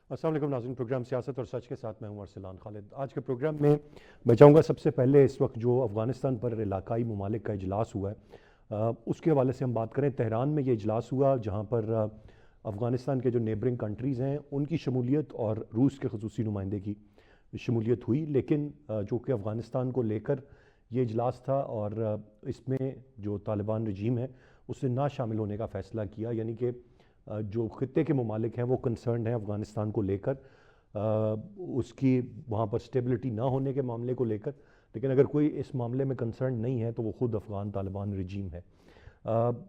السلام علیکم ناظرین، پروگرام سیاست اور سچ کے ساتھ میں ہوں ارسلان خالد۔ آج کے پروگرام میں میں چاہوں گا سب سے پہلے اس وقت جو افغانستان پر علاقائی ممالک کا اجلاس ہوا ہے اس کے حوالے سے ہم بات کریں۔ تہران میں یہ اجلاس ہوا جہاں پر افغانستان کے جو نیبرنگ کنٹریز ہیں ان کی شمولیت اور روس کے خصوصی نمائندے کی شمولیت ہوئی، لیکن جو کہ افغانستان کو لے کر یہ اجلاس تھا اور اس میں جو طالبان رجیم ہے اس نے نہ شامل ہونے کا فیصلہ کیا، یعنی کہ جو خطے کے ممالک ہیں وہ کنسرنڈ ہیں افغانستان کو لے کر، اس کی وہاں پر سٹیبلٹی نہ ہونے کے معاملے کو لے کر، لیکن اگر کوئی اس معاملے میں کنسرن نہیں ہے تو وہ خود افغان طالبان رجیم ہے۔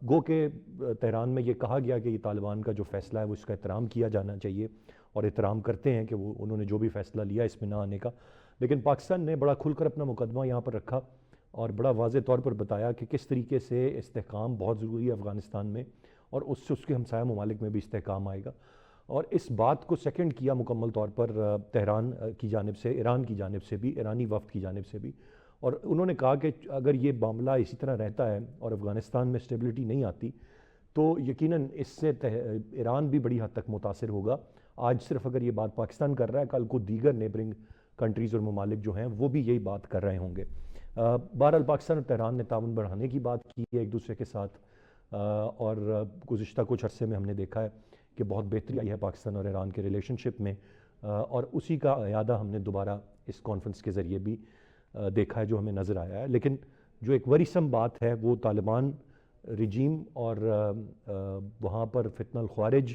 گو کہ تہران میں یہ کہا گیا کہ یہ طالبان کا جو فیصلہ ہے وہ اس کا احترام کیا جانا چاہیے، اور احترام کرتے ہیں کہ وہ انہوں نے جو بھی فیصلہ لیا اس میں نہ آنے کا، لیکن پاکستان نے بڑا کھل کر اپنا مقدمہ یہاں پر رکھا اور بڑا واضح طور پر بتایا کہ کس طریقے سے استحکام بہت ضروری ہے افغانستان میں، اور اس سے اس کے ہمسایہ ممالک میں بھی استحکام آئے گا۔ اور اس بات کو سیکنڈ کیا مکمل طور پر تہران کی جانب سے، ایران کی جانب سے بھی، ایرانی وفد کی جانب سے بھی، اور انہوں نے کہا کہ اگر یہ معاملہ اسی طرح رہتا ہے اور افغانستان میں اسٹیبلٹی نہیں آتی تو یقیناً اس سے ایران بھی بڑی حد تک متاثر ہوگا۔ آج صرف اگر یہ بات پاکستان کر رہا ہے، کل کو دیگر نیبرنگ کنٹریز اور ممالک جو ہیں وہ بھی یہی بات کر رہے ہوں گے۔ بہرحال پاکستان اور تہران نے تعاون بڑھانے کی بات کی ہے ایک دوسرے کے ساتھ، اور گزشتہ کچھ عرصے میں ہم نے دیکھا ہے کہ بہت بہتری آئی ہے پاکستان اور ایران کے ریلیشن شپ میں، اور اسی کا اعادہ ہم نے دوبارہ اس کانفرنس کے ذریعے بھی دیکھا ہے جو ہمیں نظر آیا ہے۔ لیکن جو ایک ورثم بات ہے وہ طالبان رجیم اور وہاں پر فتنہ الخوارج،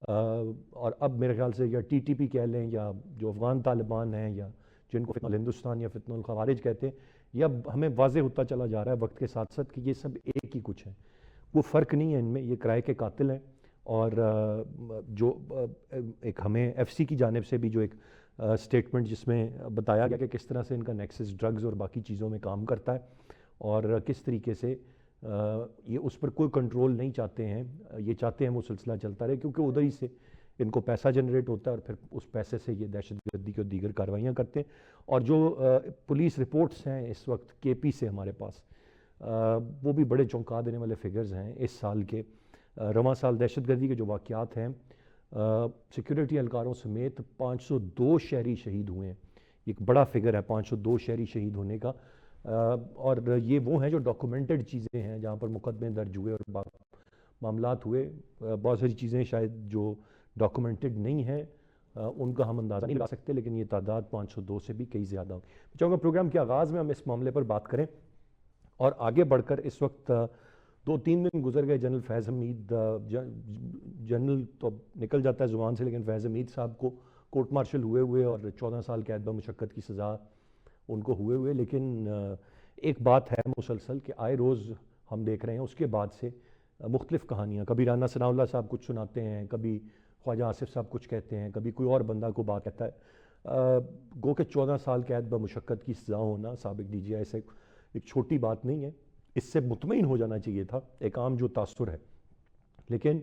اور اب میرے خیال سے یا ٹی ٹی پی کہہ لیں یا جو افغان طالبان ہیں یا جن کو فتنہ الہندوستان یا فتنہ الخوارج کہتے ہیں، یہ اب ہمیں واضح ہوتا چلا جا رہا ہے وقت کے ساتھ ساتھ کہ یہ سب ایک ہی کچھ ہیں، وہ فرق نہیں ہے ان میں، یہ کرائے کے قاتل ہیں۔ اور جو ایک ہمیں ایف سی کی جانب سے بھی جو ایک سٹیٹمنٹ جس میں بتایا گیا کہ کس طرح سے ان کا نیکسس ڈرگز اور باقی چیزوں میں کام کرتا ہے اور کس طریقے سے یہ اس پر کوئی کنٹرول نہیں چاہتے ہیں، یہ چاہتے ہیں وہ سلسلہ چلتا رہے کیونکہ ادھر ہی سے ان کو پیسہ جنریٹ ہوتا ہے اور پھر اس پیسے سے یہ دہشت گردی کی دیگر کارروائیاں کرتے ہیں۔ اور جو پولیس رپورٹس ہیں اس وقت کے پی سے ہمارے پاس، وہ بھی بڑے چونکا دینے والے فگرز ہیں۔ اس سال کے رواں سال دہشت گردی کے جو واقعات ہیں، سیکیورٹی اہلکاروں سمیت 502 شہری شہید ہوئے ہیں، ایک بڑا فگر ہے 502 شہری شہید ہونے کا، اور یہ وہ ہیں جو ڈاکومنٹڈ چیزیں ہیں جہاں پر مقدمے درج ہوئے اور معاملات ہوئے۔ بہت ساری چیزیں شاید جو ڈاکومنٹڈ نہیں ہیں ان کا ہم اندازہ نہیں لگا سکتے، لیکن یہ تعداد 502 سے بھی کئی زیادہ ہوگی۔ میں چاہوں گا پروگرام کے آغاز میں ہم اس معاملے پر بات کریں اور آگے بڑھ کر اس وقت 2-3 دن گزر گئے جنرل فیض حمید، جنرل تو نکل جاتا ہے زبان سے، لیکن فیض حمید صاحب کو کورٹ مارشل ہوئے اور 14 سال قید بمشقت کی سزا ان کو ہوئے، لیکن ایک بات ہے مسلسل کہ آئے روز ہم دیکھ رہے ہیں اس کے بعد سے مختلف کہانیاں، کبھی رانا ثناء اللہ صاحب کچھ سناتے ہیں، کبھی خواجہ آصف صاحب کچھ کہتے ہیں، کبھی کوئی اور بندہ کو بات کہتا ہے۔ گو کہ 14 سال قید بمشقت کی سزا ہونا سابق ڈی جی آئی سے ایک چھوٹی بات نہیں ہے، اس سے مطمئن ہو جانا چاہیے تھا، ایک عام جو تاثر ہے، لیکن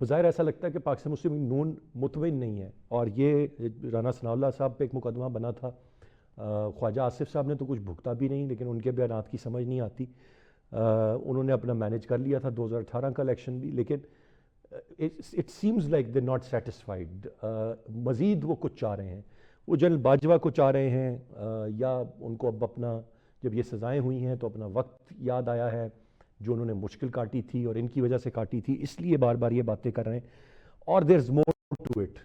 بظاہر ایسا لگتا ہے کہ پاکستان مسلم لیگ نون مطمئن نہیں ہے۔ اور یہ رانا ثناء اللہ صاحب پہ ایک مقدمہ بنا تھا، خواجہ آصف صاحب نے تو کچھ بھگتا بھی نہیں، لیکن ان کے بیانات کی سمجھ نہیں آتی، انہوں نے اپنا مینیج کر لیا تھا 2018 کا الیکشن بھی، لیکن it seems like they not satisfied, مزید وہ کچھ چاہ رہے ہیں، وہ جنرل باجوہ کو چاہ رہے ہیں، یا ان کو اب اپنا جب یہ سزائیں ہوئی ہیں تو اپنا وقت یاد آیا ہے جو انہوں نے مشکل کاٹی تھی اور ان کی وجہ سے کاٹی تھی، اس لیے بار بار یہ باتیں کر رہے ہیں، اور دیر از مور ٹو اٹ۔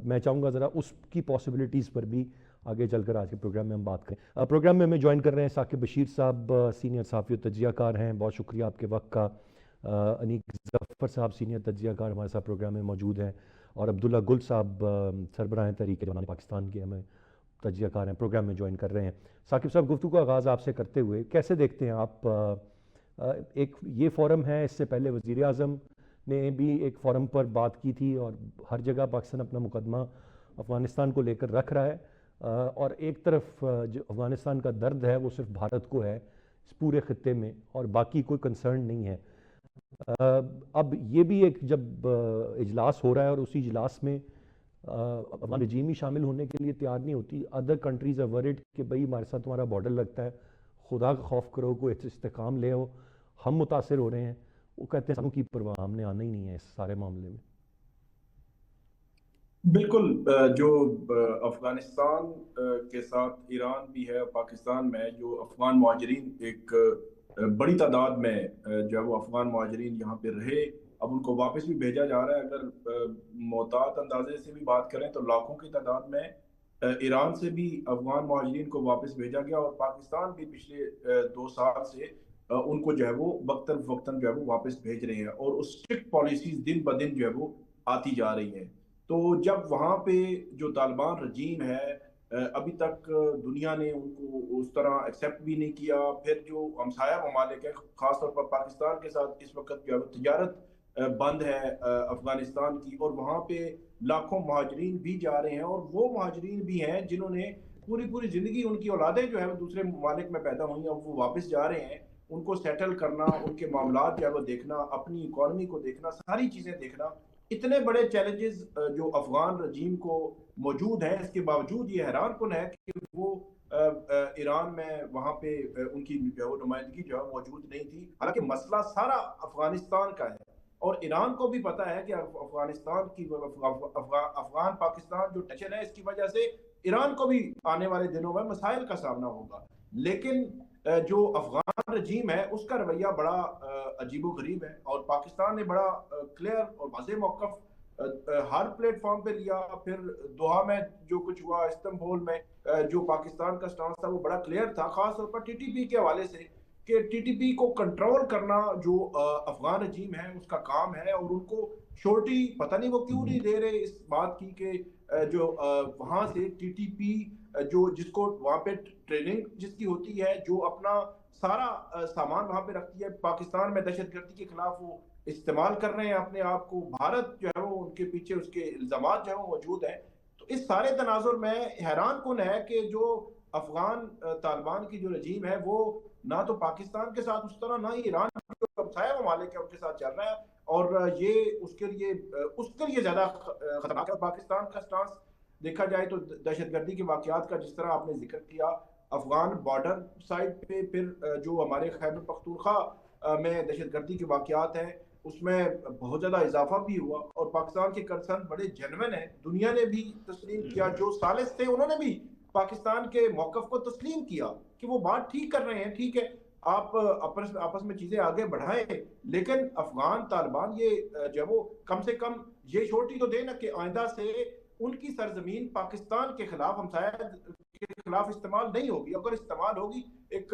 میں چاہوں گا ذرا اس کی پاسبلٹیز پر بھی آگے چل کر آج کے پروگرام میں ہم بات کریں۔ پروگرام میں ہمیں جوائن کر رہے ہیں ثاقب بشیر صاحب، سینئر صحافی و تجزیہ کار ہیں، بہت شکریہ آپ کے وقت کا۔ انیق ظفر صاحب سینئر تجزیہ کار ہمارے ساتھ پروگرام میں موجود ہیں، اور عبداللہ گل صاحب سربراہ تحریک جوانان پاکستان کے ہمیں تجزیہ کار ہیں، پروگرام میں جوائن کر رہے ہیں۔ ثاقب صاحب، گفتگو کا آغاز آپ سے کرتے ہوئے کیسے دیکھتے ہیں آپ، ایک یہ فورم ہے، اس سے پہلے وزیر اعظم نے بھی ایک فورم پر بات کی تھی اور ہر جگہ پاکستان اپنا مقدمہ افغانستان کو لے کر رکھ رہا ہے، اور ایک طرف جو افغانستان کا درد ہے وہ صرف بھارت کو ہے اس پورے خطے میں اور باقی کوئی کنسرن نہیں ہے۔ اب یہ بھی ایک جب اجلاس ہو رہا ہے اور اسی اجلاس میں افغان رجیم ہی شامل ہونے کے لیے تیار نہیں ہوتی، ادر کنٹریز آر ورڈ کہ بھئی ہمارے ساتھ تمہارا بارڈر لگتا ہے، خدا کا خوف کرو، کوئی استحکام لے ہو، ہم متاثر ہو رہے ہیں، وہ کہتے ہیں سانوں کی پرواہ، ہم نے آنا ہی نہیں ہے اس سارے معاملے میں۔ بالکل جو افغانستان کے ساتھ ایران بھی ہے، پاکستان میں جو افغان مہاجرین ایک بڑی تعداد میں جو ہے وہ افغان مہاجرین یہاں پہ رہے، اب ان کو واپس بھی بھیجا جا رہا ہے۔ اگر محتاط اندازے سے بھی بات کریں تو لاکھوں کی تعداد میں ایران سے بھی افغان مہاجرین کو واپس بھیجا گیا، اور پاکستان بھی پچھلے 2 سال سے ان کو جو ہے وہ وقتاً فوقتاً جو ہے وہ واپس بھیج رہے ہیں، اور اس اسٹرکٹ پالیسیز دن بدن جو ہے وہ آتی جا رہی ہیں۔ تو جب وہاں پہ جو طالبان رجیم ہے، ابھی تک دنیا نے ان کو اس طرح ایکسیپٹ بھی نہیں کیا، پھر جو ہمسایہ ممالک ہیں خاص طور پر پاکستان کے ساتھ اس وقت جو ہے تجارت بند ہے افغانستان کی، اور وہاں پہ لاکھوں مہاجرین بھی جا رہے ہیں، اور وہ مہاجرین بھی ہیں جنہوں نے پوری پوری زندگی، ان کی اولادیں جو ہے وہ دوسرے ممالک میں پیدا ہوئی ہیں، اب وہ واپس جا رہے ہیں، ان کو سیٹل کرنا، ان کے معاملات جو ہے وہ دیکھنا، اپنی اکانومی کو دیکھنا، ساری چیزیں دیکھنا، اتنے بڑے چیلنجز جو افغان رجیم کو موجود ہیں، اس کے باوجود یہ حیران کن ہے کہ وہ ایران میں وہاں پہ ان کی جو ہے نمائندگی جو ہے موجود نہیں تھی، حالانکہ مسئلہ سارا افغانستان کا ہے، اور ایران کو بھی پتا ہے کہ افغانستان کی افغان پاکستان جو ٹینشن ہے، اس کی وجہ سے ایران کو بھی آنے والے دنوں میں مسائل کا سامنا ہوگا، لیکن جو افغان رجیم ہے اس کا رویہ بڑا عجیب و غریب ہے، اور پاکستان نے بڑا کلیئر اور واضح موقف ہر پلیٹ فارم پہ لیا۔ پھر دوحہ میں جو کچھ ہوا، استنبول میں جو پاکستان کا سٹانس تھا وہ بڑا کلیئر تھا، خاص طور پر ٹی ٹی پی کے حوالے سے، کہ ٹی ٹی پی کو کنٹرول کرنا جو افغان رجیم ہے اس کا کام ہے، اور ان کو شورٹی پتہ نہیں وہ کیوں نہیں دے رہے اس بات کی کہ جو وہاں سے ٹی ٹی پی جو جس کو وہاں پہ ٹریننگ جس کی ہوتی ہے، جو اپنا سارا سامان وہاں پہ رکھتی ہے، پاکستان میں دہشت گردی کے خلاف وہ استعمال کر رہے ہیں اپنے آپ کو، بھارت جو ہے وہ ان کے پیچھے اس کے الزامات جو ہے وہ موجود ہیں۔ تو اس سارے تناظر میں حیران کن ہے کہ جو افغان طالبان کی جو رجیم ہے وہ نہ تو پاکستان کے ساتھ اس طرح، نہ ہی ایران کے جو ہمسایہ ممالک ہے ان کے ساتھ چل رہا ہے، اور یہ اس کے لیے زیادہ خطرناک ہے۔ پاکستان کا سٹانس دیکھا جائے تو دہشت گردی کے واقعات کا جس طرح آپ نے ذکر کیا، افغان بارڈر سائڈ پہ، پھر جو ہمارے خیبر پختونخوا میں دہشت گردی کے واقعات ہیں اس میں بہت زیادہ اضافہ بھی ہوا، اور پاکستان کے کنسرن بڑے جینوین ہیں، دنیا نے بھی تسلیم کیا، جو ثالث تھے انہوں نے بھی پاکستان کے موقف کو تسلیم کیا کہ وہ بات ٹھیک کر رہے ہیں، ٹھیک ہے آپ آپس میں چیزیں آگے بڑھائیں، لیکن افغان طالبان یہ جو وہ کم سے کم یہ چھوٹی تو دے نا کہ آئندہ سے ان کی سرزمین پاکستان کے خلاف، ہمسایہ کے خلاف استعمال نہیں ہوگی، اگر استعمال ہوگی ایک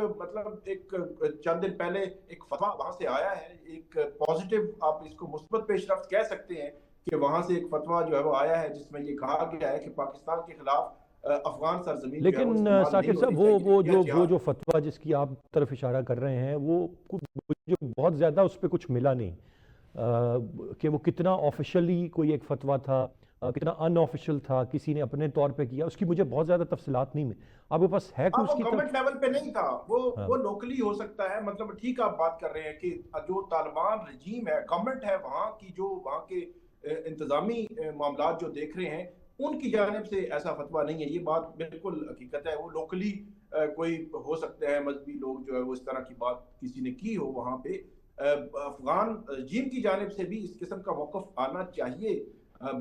چند دن پہلے ایک فتویٰ وہاں سے آیا ہے، ایک پازیٹیو آپ اس کو مثبت پیش رفت کہہ سکتے ہیں کہ وہاں سے ایک فتویٰ جو ہے وہ آیا ہے جس میں یہ کہا گیا ہے کہ پاکستان کے خلاف افغان سرزمین جو ہے وہ لیکن استعمال نہیں ثاقب ہونی صاحب چاہیے، وہ یا جو وہ جہاد۔ جو فتویٰ جس کی آپ طرف اشارہ کر رہے ہیں وہ مجھے بہت زیادہ اس پہ کچھ ملا نہیں، کہ وہ کتنا آفیشلی کوئی ایک فتویٰ تھا، کتنا ان آفیشل تھا، کسی نے اپنے طور پہ کیا، اس کی مجھے بہت زیادہ تفصیلات نہیں میں آپ کے پاس ہے ہاں کوئی اس وہ کی گورنمنٹ لیول پہ نہیں تھا، وہ ہاں وہ لوکلی ہو سکتا ہے، مطلب ٹھیک آپ بات کر رہے ہیں کہ جو طالبان رجیم ہے، گورنمنٹ ہے وہاں کی، جو وہاں کے انتظامی معاملات جو دیکھ رہے ہیں ان کی جانب سے ایسا فتویٰ نہیں ہے، یہ بات بالکل حقیقت ہے، وہ لوکلی کوئی ہو سکتے ہیں مذہبی لوگ جو ہے وہ اس طرح کی بات کسی نے کی ہو وہاں پہ، افغان رجیم کی جانب سے بھی اس قسم کا موقف آنا چاہیے۔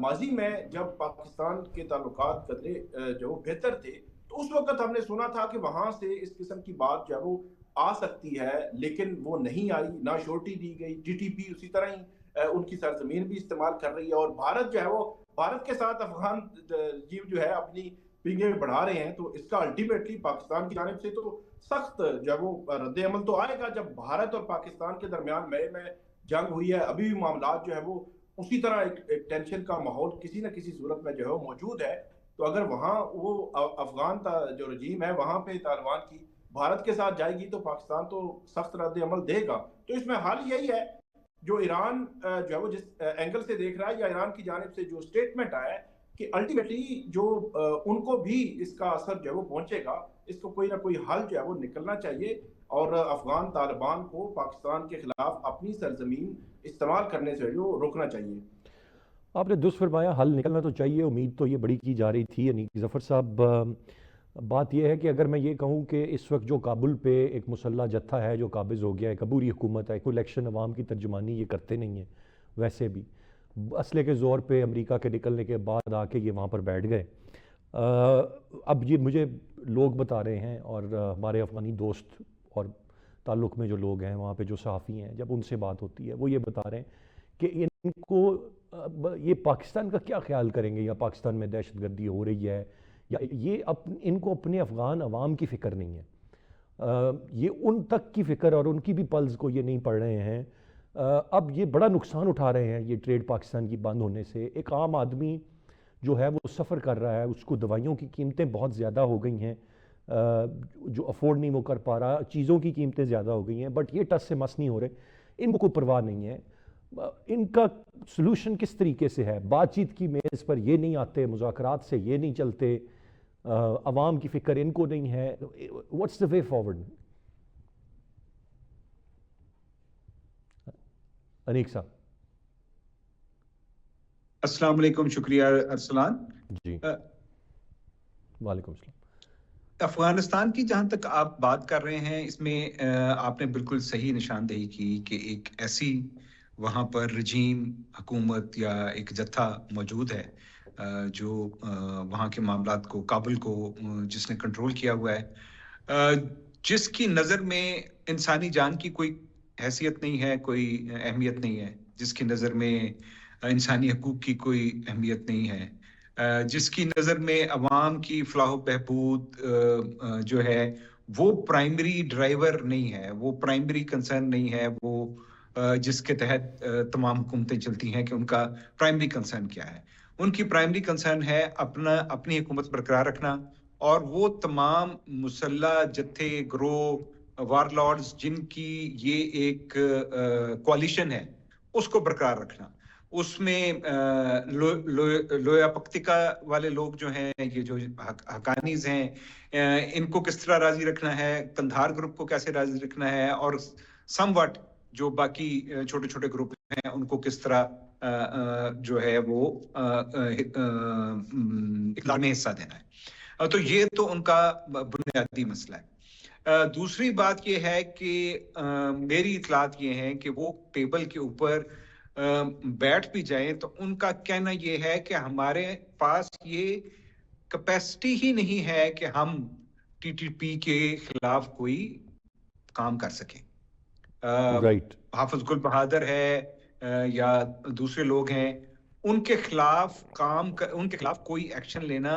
ماضی میں جب پاکستان کے تعلقات قدرے جو بہتر تھے تو اس وقت ہم نے سنا تھا کہ وہاں سے اس قسم کی بات جو ہے وہ آ سکتی ہے، لیکن وہ نہیں آئی، نہ شورٹی دی گئی، ٹی ٹی پی اسی طرح ہی ان کی سرزمین بھی استعمال کر رہی ہے، اور بھارت جو ہے وہ بھارت کے ساتھ افغان رجیم جو ہے اپنی پنگیں بڑھا رہے ہیں، تو اس کا الٹیمیٹلی پاکستان کی جانب سے تو سخت جو ہے وہ رد عمل تو آئے گا۔ جب بھارت اور پاکستان کے درمیان مئی میں جنگ ہوئی ہے، ابھی بھی معاملات جو ہے وہ اسی طرح ایک ٹینشن کا ماحول کسی نہ کسی صورت میں جو ہے وہ موجود ہے، تو اگر وہاں وہ افغان جو رجیم ہے وہاں پہ طالبان کی بھارت کے ساتھ جائے گی تو پاکستان تو سخت رد عمل دے گا۔ تو اس میں حل یہی ہے، جو ایران جو ہے وہ جس اینگل سے دیکھ رہا ہے، یا ایران کی جانب سے جو سٹیٹمنٹ آیا ہے کہ الٹیمیٹلی جو ان کو بھی اس کا اثر جو ہے وہ پہنچے گا، اس کو کوئی نہ کوئی حل جو ہے وہ نکلنا چاہیے، اور افغان طالبان کو پاکستان کے خلاف اپنی سرزمین استعمال کرنے سے جو روکنا چاہیے۔ آپ نے درست فرمایا، حل نکلنا تو چاہیے، امید تو یہ بڑی کی جا رہی تھی، یعنی ظفر صاحب بات یہ ہے کہ اگر میں یہ کہوں کہ اس وقت جو کابل پہ ایک مسلح جتھا ہے جو قابض ہو گیا ہے، ایک عبوری حکومت ہے، کوئی الیکشن عوام کی ترجمانی یہ کرتے نہیں ہیں ویسے بھی، اسلحے کے زور پہ امریکہ کے نکلنے کے بعد آ کے یہ وہاں پر بیٹھ گئے. اب یہ مجھے لوگ بتا رہے ہیں، اور ہمارے افغانی دوست اور تعلق میں جو لوگ ہیں وہاں پہ جو صحافی ہیں، جب ان سے بات ہوتی ہے وہ یہ بتا رہے ہیں کہ ان کو یہ پاکستان کا کیا خیال کریں گے، یا پاکستان میں دہشت گردی ہو رہی ہے، یا یہ ان کو اپنے افغان عوام کی فکر نہیں ہے. یہ ان تک کی فکر اور ان کی بھی پلز کو یہ نہیں پڑھ رہے ہیں. اب یہ بڑا نقصان اٹھا رہے ہیں یہ ٹریڈ پاکستان کی بند ہونے سے. ایک عام آدمی جو ہے وہ سفر کر رہا ہے، اس کو دوائیوں کی قیمتیں بہت زیادہ ہو گئی ہیں، جو افورڈ نہیں وہ کر پا رہا، چیزوں کی قیمتیں زیادہ ہو گئی ہیں، بٹ یہ ٹس سے مس نہیں ہو رہے. ان کو کوئی پرواہ نہیں ہے. ان کا سلوشن کس طریقے سے ہے؟ بات چیت کی میز پر یہ نہیں آتے، مذاکرات سے یہ نہیں چلتے، عوام کی فکر ان کو نہیں ہے. What's the way forward? انیک صاحب. السلام علیکم، شکریہ ارسلان. جی وعلیکم السلام. افغانستان کی جہاں تک آپ بات کر رہے ہیں، اس میں آپ نے بالکل صحیح نشاندہی کی کہ ایک ایسی وہاں پر رجیم، حکومت یا ایک جتھا موجود ہے جو وہاں کے معاملات کو، کابل کو جس نے کنٹرول کیا ہوا ہے، جس کی نظر میں انسانی جان کی کوئی حیثیت نہیں ہے، کوئی اہمیت نہیں ہے، جس کی نظر میں انسانی حقوق کی کوئی اہمیت نہیں ہے، جس کی نظر میں عوام کی فلاح و بہبود جو ہے وہ پرائمری ڈرائیور نہیں ہے، وہ پرائمری کنسرن نہیں ہے، وہ جس کے تحت تمام حکومتیں چلتی ہیں کہ ان کا پرائمری کنسرن کیا ہے. ان کی پرائمری کنسرن ہے اپنی حکومت برقرار رکھنا، اور وہ تمام مسلح جتھے، گروہ، وار لارڈز جن کی یہ ایک کوalition ہے اس کو برقرار رکھنا. اس میں لویا پکتیکا والے لوگ جو ہیں، یہ جو حقانیز ہیں، ان کو کس طرح راضی رکھنا ہے، کندھار گروپ کو کیسے راضی رکھنا ہے، اور سم وٹ جو باقی چھوٹے چھوٹے گروپ ہیں ان کو کس طرح جو ہے وہ اقدام میں حصہ دینا ہے. تو یہ تو ان کا بنیادی مسئلہ ہے. دوسری بات یہ ہے کہ میری اطلاعات یہ ہیں کہ وہ ٹیبل کے اوپر بیٹھ بھی جائیں تو ان کا کہنا یہ ہے کہ ہمارے پاس یہ کیپیسٹی ہی نہیں ہے کہ ہم ٹی ٹی پی کے خلاف کوئی کام کر سکیں. رائٹ. حافظ گل بہادر ہے یا دوسرے لوگ ہیں، ان کے خلاف ان کے خلاف کوئی ایکشن لینا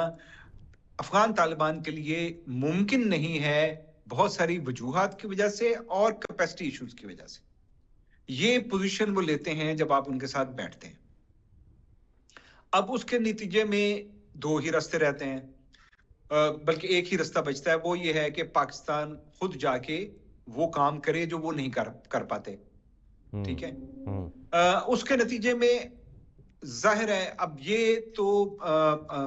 افغان طالبان کے لیے ممکن نہیں ہے، بہت ساری وجوہات کی وجہ سے اور کیپیسٹی ایشوز کی وجہ سے. یہ پوزیشن وہ لیتے ہیں جب آپ ان کے ساتھ بیٹھتے ہیں. اب اس کے نتیجے میں دو ہی راستے رہتے ہیں، بلکہ ایک ہی راستہ بچتا ہے. وہ یہ ہے کہ پاکستان خود جا کے وہ کام کرے جو وہ نہیں کر پاتے. ٹھیک ہے. اس کے نتیجے میں ظاہر ہے، اب یہ تو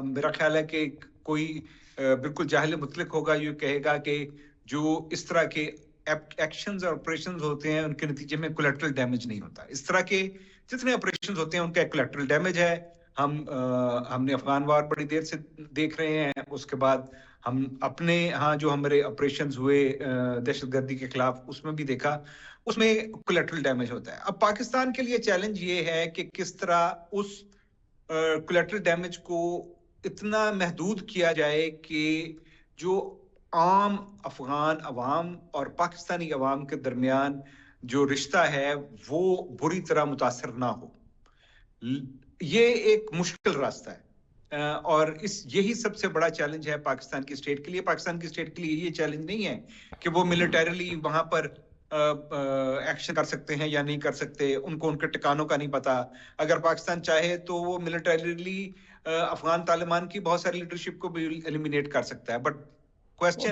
میرا خیال ہے کہ کوئی بالکل جاہل مطلق ہوگا، یہ کہے گا کہ جو اس طرح کے ایکشنز اور آپریشنز ہوتے ہیں ان کے نتیجے میں کولیٹرل ڈیمیج نہیں ہوتا. اس طرح کے جتنے آپریشنز ہوتے ہیں ان کا ایک کولیٹرل ڈیمیج ہے. ہم نے افغان وار بڑی دیر سے دیکھ رہے ہیں، اس کے بعد ہم اپنے ہاں جو ہمارے آپریشنز ہوئے دہشت گردی کے خلاف اس میں بھی دیکھا، اس میں کولیٹرل ڈیمیج ہوتا ہے. اب پاکستان کے لیے چیلنج یہ ہے کہ کس طرح اس کولیٹرل ڈیمیج کو اتنا محدود کیا جائے کہ جو عام افغان عوام اور پاکستانی عوام کے درمیان جو رشتہ ہے وہ بری طرح متاثر نہ ہو. یہ ایک مشکل راستہ ہے، اور یہی سب سے بڑا چیلنج ہے پاکستان کی اسٹیٹ کے لیے. پاکستان کی اسٹیٹ کے لیے یہ چیلنج نہیں ہے کہ وہ ملیٹریلی وہاں پر ایکشن کر سکتے ہیں یا نہیں کر سکتے، ان کو ان کے ٹکانوں کا نہیں پتا. اگر پاکستان چاہے تو وہ ملیٹریلی افغان طالبان کی بہت ساری لیڈرشپ کو بھی ایلیمینیٹ کر سکتا ہے. بٹ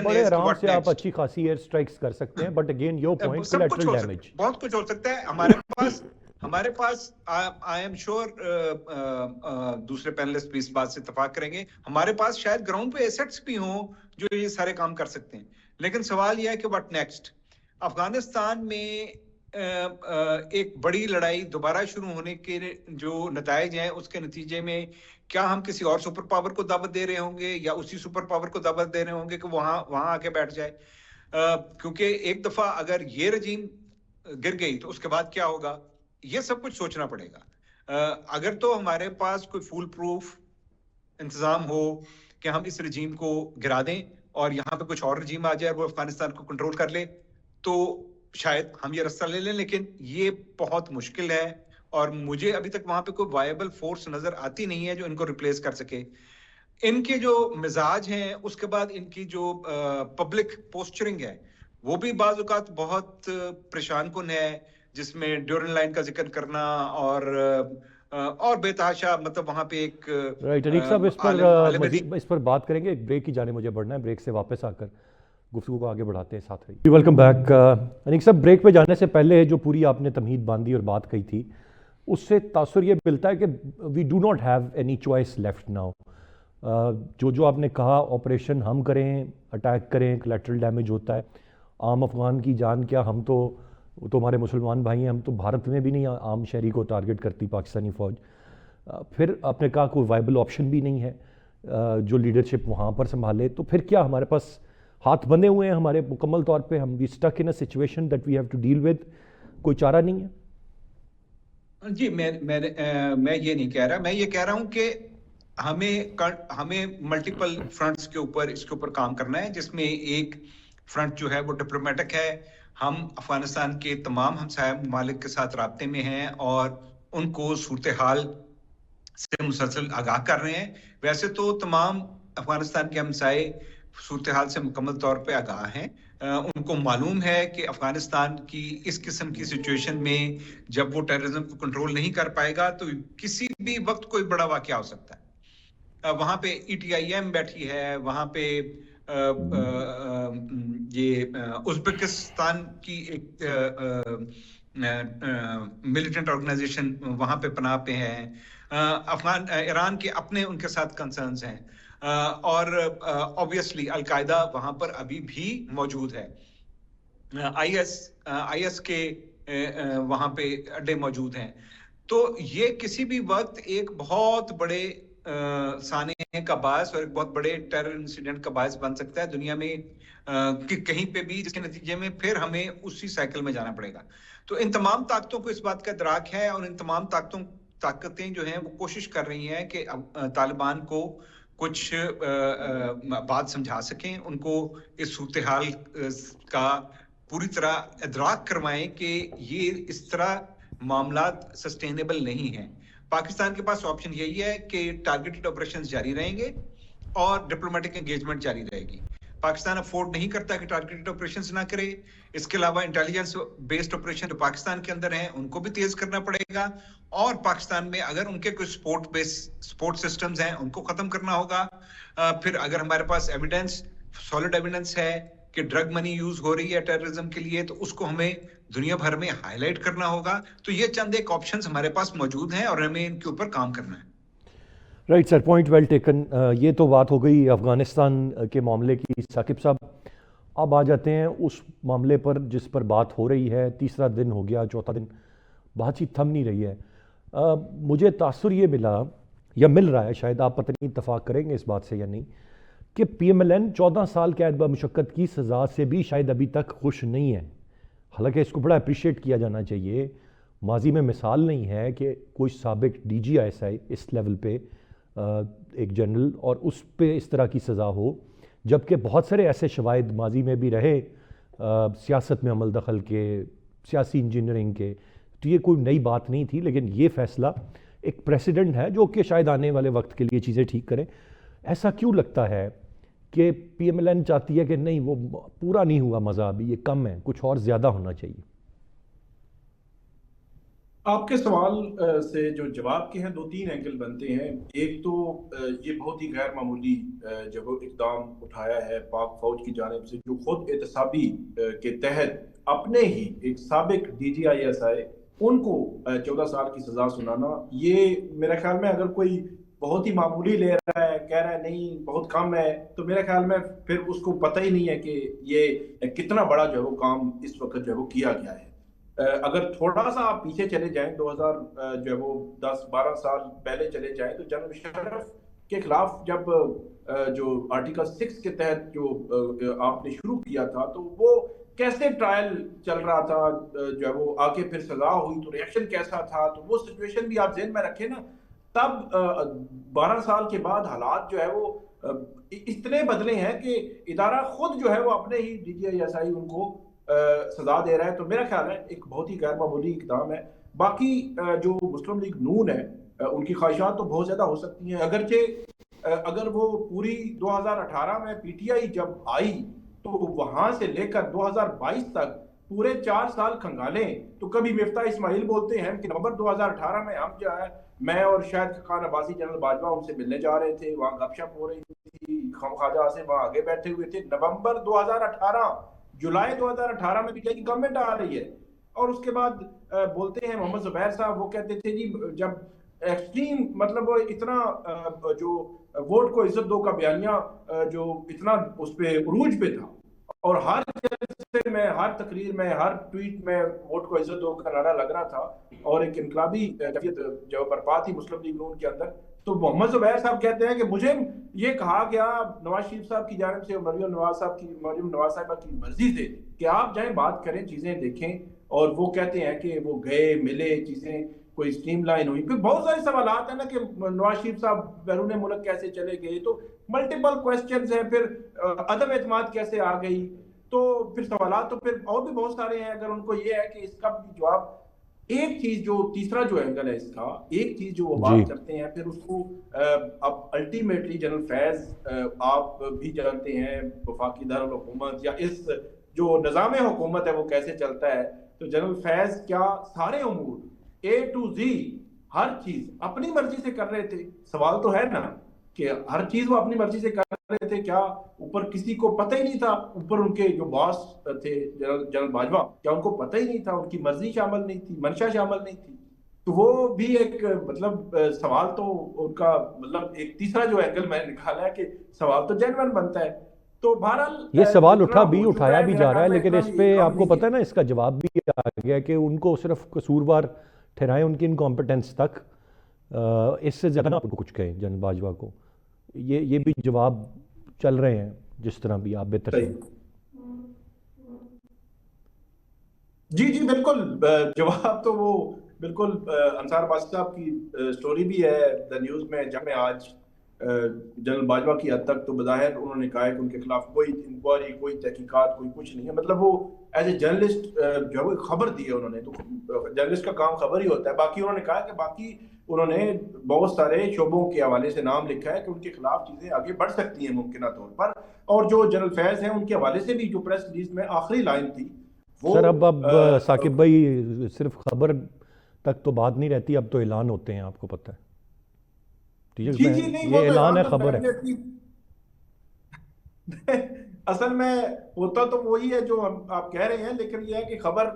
بڑے آرام سے آپ اچھی خاصی ایئر سٹرائکس کر سکتے ہیں، but again your point collateral damage. بہت کچھ ہو سکتا ہے. ہمارے پاس آئی ایم شور دوسرے پینلسٹ بھی اس بات سے اتفاق کریں گے، ہمارے پاس شاید گراؤنڈ پہ ایسٹس بھی ہوں جو یہ سارے کام کر سکتے ہیں. لیکن سوال یہ ہے کہ واٹ نیکسٹ. افغانستان میں ایک بڑی لڑائی دوبارہ شروع ہونے کے جو نتائج ہیں اس کے نتیجے میں کیا ہم کسی اور سپر پاور کو دعوت دے رہے ہوں گے یا اسی سپر پاور کو دعوت دے رہے ہوں گے کہ وہاں آ کے بیٹھ جائے. کیونکہ ایک دفعہ اگر یہ رجیم گر گئی تو اس کے بعد کیا ہوگا، یہ سب کچھ سوچنا پڑے گا. اگر تو ہمارے پاس کوئی فول پروف انتظام ہو کہ ہم اس رجیم کو گرا دیں اور یہاں پہ کچھ اور رجیم آ جائے وہ افغانستان کو کنٹرول کر لے تو شاید ہم یہ رستہ لے لیں، لیکن یہ بہت مشکل ہے اور مجھے ابھی تک وہاں پہ کوئی وائبل فورس نظر آتی نہیں ہے جو ان کو ریپلیس کر سکے. ان کے جو مزاج ہیں، اس کے بعد ان کی جو پبلک پوسچرنگ ہے وہ بھی بعض اوقات بہت پریشان کن ہے، جس میں ڈیورن لائن کا ذکر کرنا اور بے تحاشا مطلب وہاں پہ ایک رائٹ. انیک صاحب اس پر عالم مزید اس پر بات کریں گے، ایک بریک کی جانب مجھے بڑھنا ہے، بریک سے واپس آ کر گفتگو کو آگے بڑھاتے ہیں. ساتھ رہیے. Welcome back. انیک صاحب بریک پہ جانے سے پہلے جو پوری آپ نے تمہید باندھی اور بات کہی تھی اس سے تاثر یہ ملتا ہے کہ we do not have any choice left now. جو آپ نے کہا آپریشن ہم کریں، اٹیک کریں، کولیٹرل ڈیمیج ہوتا ہے، عام افغان کی جان کیا، ہم تو ہمارے مسلمان بھائی ہیں، ہم تو بھارت میں بھی نہیں عام شہری کو ٹارگٹ کرتی پاکستانی فوج. پھر آپ نے کہا کوئی وائبل آپشن بھی نہیں ہے جو لیڈرشپ وہاں پر سنبھالے، تو پھر کیا ہمارے پاس ہاتھ بندھے ہوئے ہیں ہمارے مکمل طور پہ، ہم we stuck in a situation that we have to deal with, کوئی چارہ نہیں ہے؟ جی میں یہ نہیں کہہ رہا، میں یہ کہہ رہا ہوں کہ ہمیں ملٹیپل فرنٹس کے اوپر اس کے اوپر کام کرنا ہے، جس میں ایک فرنٹ جو ہے وہ ڈپلومیٹک ہے. ہم افغانستان کے تمام ہمسایہ ممالک کے ساتھ رابطے میں ہیں اور ان کو صورتحال سے مسلسل آگاہ کر رہے ہیں. ویسے تو تمام افغانستان کے ہمسائے صورتحال سے مکمل طور پہ آگاہ ہیں، ان کو معلوم ہے کہ افغانستان کی اس قسم کی سچویشن میں جب وہ ٹیررزم کو کنٹرول نہیں کر پائے گا تو کسی بھی وقت کوئی بڑا واقعہ ہو سکتا ہے. وہاں پہ ETIM بیٹھی ہے، وہاں پہ یہ ازبکستان کی ایک ملیٹنٹ آرگنائزیشن وہاں پہ پناہ پہ ہے، ایران کے اپنے ان کے ساتھ کنسرنز ہیں، اور obviously القاعدہ وہاں پر ابھی بھی موجود ہے، IS کے وہاں پہ اڈے موجود ہیں. تو یہ کسی بھی وقت ایک بہت بڑے سانحے کا باعث اور ایک بہت بڑے ٹیرر انسیڈنٹ کا باعث بن سکتا ہے دنیا میں کہ کہیں پہ بھی، جس کے نتیجے میں پھر ہمیں اسی سائیکل میں جانا پڑے گا. تو ان تمام طاقتوں کو اس بات کا ادراک ہے اور ان تمام طاقتیں جو ہیں وہ کوشش کر رہی ہیں کہ طالبان کو کچھ بات سمجھا سکیں، ان کو اس صورتحال کا پوری طرح ادراک کروائیں کہ یہ اس طرح معاملات سسٹینیبل نہیں ہیں. پاکستان کے پاس آپشن یہی ہے کہ ٹارگیٹڈ آپریشنز جاری رہیں گے اور ڈپلومیٹک انگیجمنٹ جاری رہے گی. پاکستان افورڈ نہیں کرتا کہ ٹارگیٹڈ آپریشنز نہ کرے. اس کے علاوہ انٹیلیجنس بیسڈ آپریشن جو پاکستان کے اندر ہیں ان کو بھی تیز کرنا پڑے گا، اور پاکستان میں اگر ان کے کوئی سپورٹ سسٹمز ہیں ان کو ختم کرنا ہوگا. پھر اگر ہمارے پاس سالڈ ایویڈنس ہے کہ ڈرگ منی یوز ہو رہی ہے ٹیررزم کے لیے تو اس کو ہمیں دنیا بھر میں ہائی لائٹ کرنا ہوگا. تو یہ چند ایک آپشنز ہمارے پاس موجود ہیں اور ہمیں ان کے اوپر کام کرنا ہے. Right sir, point well taken. یہ تو بات ہو گئی افغانستان کے معاملے کی. ثاقب صاحب اب آ جاتے ہیں اس معاملے پر جس پر بات ہو رہی ہے. تیسرا دن ہو گیا، چوتھا دن بات چیت تھم نہیں رہی ہے. مجھے تاثر یہ ملا یا مل رہا ہے، شاید آپ پتہ نہیں اتفاق کریں گے اس بات سے یا نہیں، کہ PMLN 14 سال قید بمشقت کی سزا سے بھی شاید ابھی تک خوش نہیں ہے. حالانکہ اس کو بڑا اپریشیٹ کیا جانا چاہیے. ماضی میں مثال نہیں ہے کہ کوئی سابق DGI اس لیول پہ ایک جنرل اور اس پہ اس طرح کی سزا ہو، جبکہ بہت سارے ایسے شواہد ماضی میں بھی رہے سیاست میں عمل دخل کے، سیاسی انجینئرنگ کے. تو یہ کوئی نئی بات نہیں تھی، لیکن یہ فیصلہ ایک پریسیڈنٹ ہے جو کہ شاید آنے والے وقت کے لیے چیزیں ٹھیک کریں. ایسا کیوں لگتا ہے کہ PMLN چاہتی ہے کہ نہیں وہ پورا نہیں ہوا مزہ، ابھی یہ کم ہے، کچھ اور زیادہ ہونا چاہیے؟ آپ کے سوال سے جو جواب کے ہیں 2-3 اینگل بنتے ہیں. ایک تو یہ بہت ہی غیر معمولی جب اقدام اٹھایا ہے پاک فوج کی جانب سے، جو خود احتسابی کے تحت اپنے ہی ایک سابق DGI ان کو 14 سال کی سزا سنانا. یہ میرے خیال میں اگر کوئی بہت ہی معمولی لے رہا ہے، کہہ رہا ہے نہیں بہت کم ہے، تو میرے خیال میں پھر اس کو پتہ ہی نہیں ہے کہ یہ کتنا بڑا جو ہے وہ کام اس وقت جو ہے وہ کیا گیا ہے. اگر تھوڑا سا آپ پیچھے چلے جائیں، 2000 جو ہے وہ 10-12 سال پہلے چلے جائیں، تو جنرل مشرف کے خلاف جب جو آرٹیکل 6 کے تحت جو آپ نے شروع کیا تھا، تو وہ کیسے ٹرائل چل رہا تھا، جو ہے وہ آگے پھر سزا ہوئی تو ریئیکشن کیسا تھا، تو وہ سچویشن بھی آپ ذہن میں رکھیں نا. تب 12 سال کے بعد حالات جو ہے وہ اتنے بدلے ہیں کہ ادارہ خود جو ہے وہ اپنے ہی D G I S I ان کو سزا دے رہا ہے. تو میرا خیال ہے ایک بہت ہی غیر معمولی اقدام ہے. باقی جو مسلم لیگ نون ہے ان کی خواہشات تو بہت زیادہ ہو سکتی ہیں، اگرچہ اگر وہ پوری 2018 میں پی ٹی آئی جب آئی تو وہاں سے لے کر 2022 تک پورے 4 سال کھنگالیں تو کبھی مفتاح اسماعیل بولتے ہیں کہ نومبر 2018 میں ہم جو ہے میں اور شاہد خان عباسی جنرل باجوہ ان سے ملنے جا رہے تھے، وہاں گپ شپ ہو رہی تھی، خواجہ سے وہاں آگے بیٹھے ہوئے تھے. نومبر 2018 جولائی 2018 میں پی ٹی آئی کی گورنمنٹ آ رہی ہے اور اس کے بعد بولتے ہیں محمد زبیر صاحب، وہ کہتے تھے جی جب ایکسٹریم مطلب وہ اتنا جو ووٹ کو عزت دو کا بیانیہ جو اتنا اس پہ عروج پہ تھا اور ہر جلسے میں، ہر تقریر میں، ہر ٹویٹ میں ووٹ کو عزت دو کا نعرہ لگ رہا تھا اور ایک انقلابی کیفیت جو برپا تھی مسلم لیگ نون کے اندر، تو محمد زبیر صاحب کہتے ہیں کہ مجھے یہ کہا گیا نواز شریف صاحب کی جانب سے، مریم نواز صاحبہ کی مرضی سے کہ آپ جائیں بات کریں، چیزیں دیکھیں، اور وہ کہتے ہیں کہ وہ گئے ملے، چیزیں کوئی سٹریم لائن ہوئی. پھر بہت سارے سوالات ہیں نا کہ نواز شریف صاحب بیرون ملک کیسے چلے گئے، تو ملٹیپل کویسچنز ہیں. پھر عدم اعتماد کیسے آ گئی، تو پھر سوالات تو پھر اور بھی بہت سارے ہیں. اگر ان کو یہ ہے کہ اس کا بھی جواب، ایک چیز جو تیسرا جو اینگل ہے اس کا، ایک چیز جو وہ بات کرتے ہیں پھر اس کو اب الٹیمیٹلی جنرل فیض آپ بھی جانتے ہیں وفاقی دارالحکومت یا اس جو نظام حکومت ہے وہ کیسے چلتا ہے، تو جنرل فیض کیا سارے امور اے ٹو زی ہر چیز اپنی مرضی سے کر رہے تھے؟ سوال تو ہے نا کہ ہر چیز وہ اپنی مرضی سے کر رہے تھے، کیا اوپر کسی کو پتہ ہی نہیں تھا؟ اوپر ان کے جو باس تھے جنرل باجوہ، کیا ان کو پتہ ہی نہیں تھا؟ ان کی مرضی شامل نہیں تھی، منشا شامل نہیں تھی؟ تو وہ بھی ایک مطلب سوال تو ان کا مطلب ایک تیسرا جو اینگل میں نے نکالا ہے کہ سوال تو جینوئن بنتا ہے. تو بہرحال یہ سوال اٹھایا بھی جا رہا ہے، لیکن اس پہ آپ کو پتہ ہے نا اس کا جواب بھی آ گیا کہ ان کو صرف قصوروار ٹھہرائیں ان کی انکمپٹنس تک، اس سے زیادہ نہ ان کو کچھ کہیں جنرل باجوہ کو. یہ بھی جواب چل رہے ہیں جس طرح بھی آپ بہتر ہیں. جی بالکل، جواب تو وہ بالکل انصار باسی صاحب کی سٹوری بھی ہے دا نیوز میں، جب میں آج جنرل باجوہ کی حد تک تو بظاہر انہوں نے کہا ہے کہ ان کے خلاف کوئی انکوائری، کوئی تحقیقات، کوئی کچھ نہیں ہے. مطلب وہ ایز اے جرنلسٹ جو ہے وہ خبر دی ہے انہوں نے، تو جرنلسٹ کا کام خبر ہی ہوتا ہے. باقی انہوں نے کہا کہ باقی انہوں نے بہت سارے شعبوں کے حوالے سے نام لکھا ہے کہ ان کے خلاف چیزیں آگے بڑھ سکتی ہیں ممکنہ طور پر. اور جو جنرل فیض ہیں ان کے حوالے سے بھی جو پریس ریلیز میں آخری لائن تھی سر، اب ثاقب بھائی صرف خبر تک تو بات نہیں رہتی، اب تو اعلان ہوتے ہیں، آپ کو پتہ ہے. یہ اعلان ہے، خبر ہے. اصل میں ہوتا تو وہی ہے جو آپ کہہ رہے ہیں، لیکن یہ ہے کہ خبر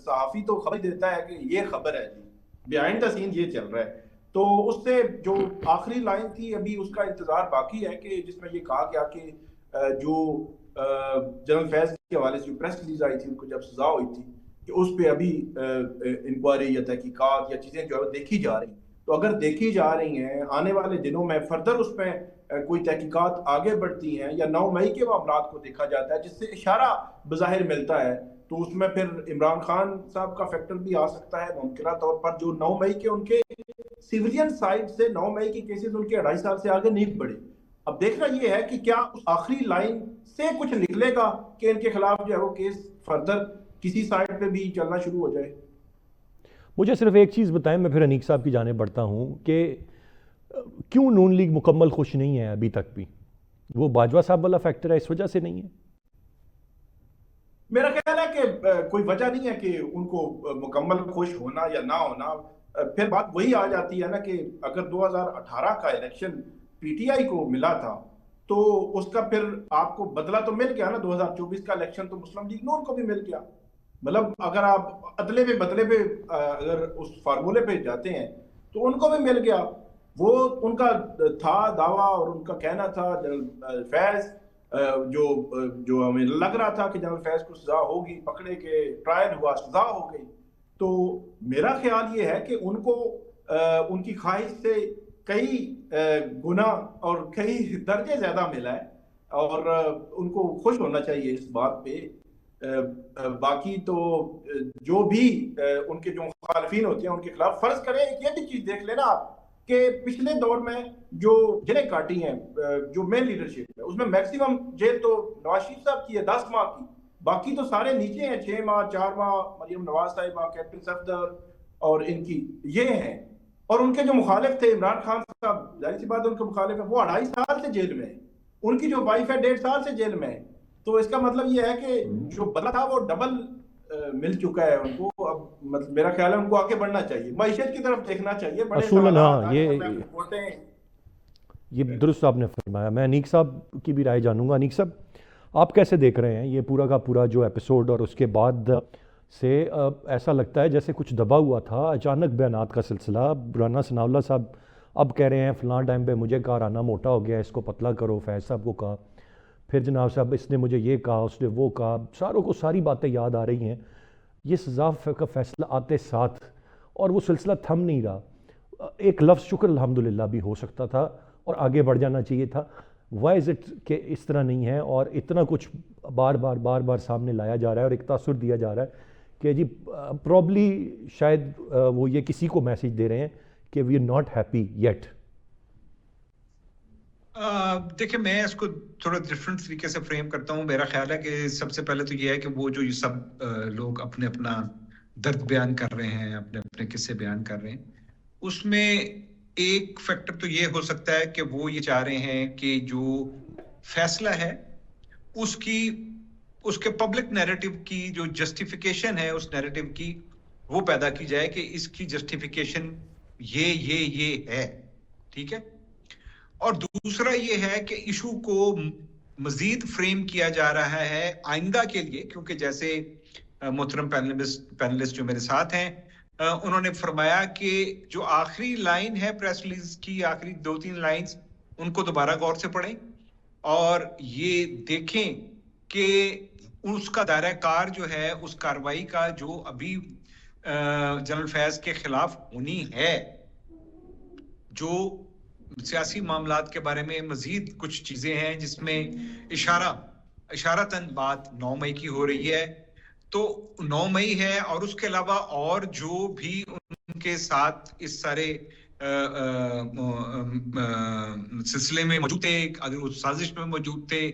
صحافی تو خبر دیتا ہے کہ یہ خبر ہے جی، بیہائنڈ دا سین یہ چل رہا ہے. تو اس سے جو آخری لائن تھی ابھی اس کا انتظار باقی ہے کہ جس میں یہ کہا گیا کہ جو جنرل فیض کے حوالے سے پریس ریلیز آئی تھی ان کو جب سزا ہوئی تھی کہ اس پہ ابھی انکوائری یا تحقیقات یا چیزیں جو ہے دیکھی جا رہی ہیں. تو اگر دیکھی جا رہی ہیں آنے والے دنوں میں فردر اس پہ کوئی تحقیقات آگے بڑھتی ہیں یا 9 مئی کے معاملات کو دیکھا جاتا ہے جس سے اشارہ بظاہر ملتا ہے، تو اس میں پھر عمران خان صاحب کا فیکٹر بھی آ سکتا ہے ممکنہ طور پر. جو 9 مئی کے ان کے سیولین سائڈ سے 9 مئی کی کیسز ان کے 2.5 سال سے آگے نہیں بڑھے. اب دیکھنا یہ ہے کہ کیا اس آخری لائن سے کچھ نکلے گا کہ ان کے خلاف جو ہے وہ کیس فردر کسی سائڈ پہ بھی چلنا شروع ہو جائے. مجھے صرف ایک چیز بتائیں، میں پھر انیق صاحب کی جانب بڑھتا ہوں، کہ کیوں نون لیگ مکمل خوش نہیں ہے ابھی تک بھی؟ وہ باجوہ صاحب والا فیکٹر ہے، اس وجہ سے نہیں ہے؟ میرا خیال ہے کہ کوئی وجہ نہیں ہے کہ ان کو مکمل خوش ہونا یا نہ ہونا. پھر بات وہی آ جاتی ہے نا کہ اگر 2018 کا الیکشن پی ٹی آئی کو ملا تھا تو اس کا پھر آپ کو بدلہ تو مل گیا نا. 2024 کا الیکشن تو مسلم لیگ نون کو بھی مل گیا. مطلب اگر آپ عدلے پہ بدلے پہ اگر اس فارمولے پہ جاتے ہیں تو ان کو بھی مل گیا. وہ ان کا تھا دعویٰ اور ان کا کہنا تھا جنرل فیض جو ہمیں لگ رہا تھا کہ جنرل فیض کو سزا ہوگی، پکڑے کے ٹرائل ہوا، سزا ہو گئی. تو میرا خیال یہ ہے کہ ان کو ان کی خواہش سے کئی گنا اور کئی درجے زیادہ ملا ہے اور ان کو خوش ہونا چاہیے اس بات پہ. باقی تو جو بھی ان کے جو مخالفین ہوتے ہیں ان کے خلاف، فرض کریں ایک یہ بھی چیز دیکھ لینا آپ کہ پچھلے دور میں جو جنہیں کاٹی ہیں جو مین لیڈرشپ ہے، اس میں میکسیمم جیل تو نواز شریف صاحب کی ہے 10 ماہ کی، باقی تو سارے نیچے ہیں 6 ماہ 4 ماہ، مریم نواز صاحبہ، کیپٹن صفدر اور ان کی یہ ہیں. اور ان کے جو مخالف تھے عمران خان صاحب، ظاہر سی بات ان کے مخالف ہیں، وہ 2.5 سال سے جیل میں ہیں. ان کی جو وائف ہے 1.5 سال سے جیل میں ہے. تو اس کا مطلب یہ ہے کہ جو بدلہ تھا وہ ڈبل مل چکا ہے ان کو. اب مطلب میرا خیال ہے ان کو آگے بڑھنا چاہیے، معیشت کی طرف دیکھنا چاہیے. بڑے اصولاً سوالات ہاں، آج کل میں بولتے ہیں. یہ درست آپ نے فرمایا. میں انیک صاحب کی بھی رائے جانوں گا. انیک صاحب آپ کیسے دیکھ رہے ہیں یہ پورا کا پورا جو ایپیسوڈ، اور اس کے بعد سے ایسا لگتا ہے جیسے کچھ دبا ہوا تھا، اچانک بیانات کا سلسلہ. رانا ثناء اللہ صاحب اب کہہ رہے ہیں فلاں ٹائم پہ مجھے کہا رانا موٹا ہو گیا، اس کو پتلا کرو، فیض صاحب کو کہا، پھر جناب صاحب اس نے مجھے یہ کہا، اس نے وہ کہا. ساروں کو ساری باتیں یاد آ رہی ہیں. یہ سزا کا فیصلہ آتے ساتھ اور وہ سلسلہ تھم نہیں رہا. ایک لفظ شکر الحمدللہ بھی ہو سکتا تھا اور آگے بڑھ جانا چاہیے تھا. وائی از اٹ کہ اس طرح نہیں ہے اور اتنا کچھ بار بار سامنے لایا جا رہا ہے اور ایک تاثر دیا جا رہا ہے کہ جی پرابلی شاید وہ یہ کسی کو میسیج دے رہے ہیں کہ we are not happy yet. دیکھیں میں اس کو تھوڑا ڈفرنٹ طریقے سے فریم کرتا ہوں. میرا خیال ہے کہ سب سے پہلے تو یہ ہے کہ وہ جو یہ سب لوگ اپنے اپنا درد بیان کر رہے ہیں، اپنے اپنے قصے بیان کر رہے ہیں، اس میں ایک فیکٹر تو یہ ہو سکتا ہے کہ وہ یہ چاہ رہے ہیں کہ جو فیصلہ ہے اس کے پبلک نیریٹو کی جو جسٹیفیکیشن ہے اس نیریٹو کی وہ پیدا کی جائے کہ اس کی جسٹیفیکیشن یہ ہے. ٹھیک ہے. اور دوسرا یہ ہے کہ ایشو کو مزید فریم کیا جا رہا ہے آئندہ کے لیے، کیونکہ جیسے محترم پینلسٹ جو میرے ساتھ ہیں انہوں نے فرمایا کہ جو آخری لائن ہے پریس ریلیز کی، آخری 2-3 لائنز، ان کو دوبارہ غور سے پڑھیں اور یہ دیکھیں کہ اس کا دائرہ کار جو ہے اس کاروائی کا جو ابھی جنرل فیض کے خلاف ہونی ہے، جو سیاسی معاملات کے بارے میں مزید کچھ چیزیں ہیں جس میں اشارتاً بات 9 مئی کی ہو رہی ہے. تو 9 مئی ہے اور اس کے علاوہ اور جو بھی ان کے ساتھ اس سارے سلسلے میں موجود تھے، اگر اس سازش میں موجود تھے،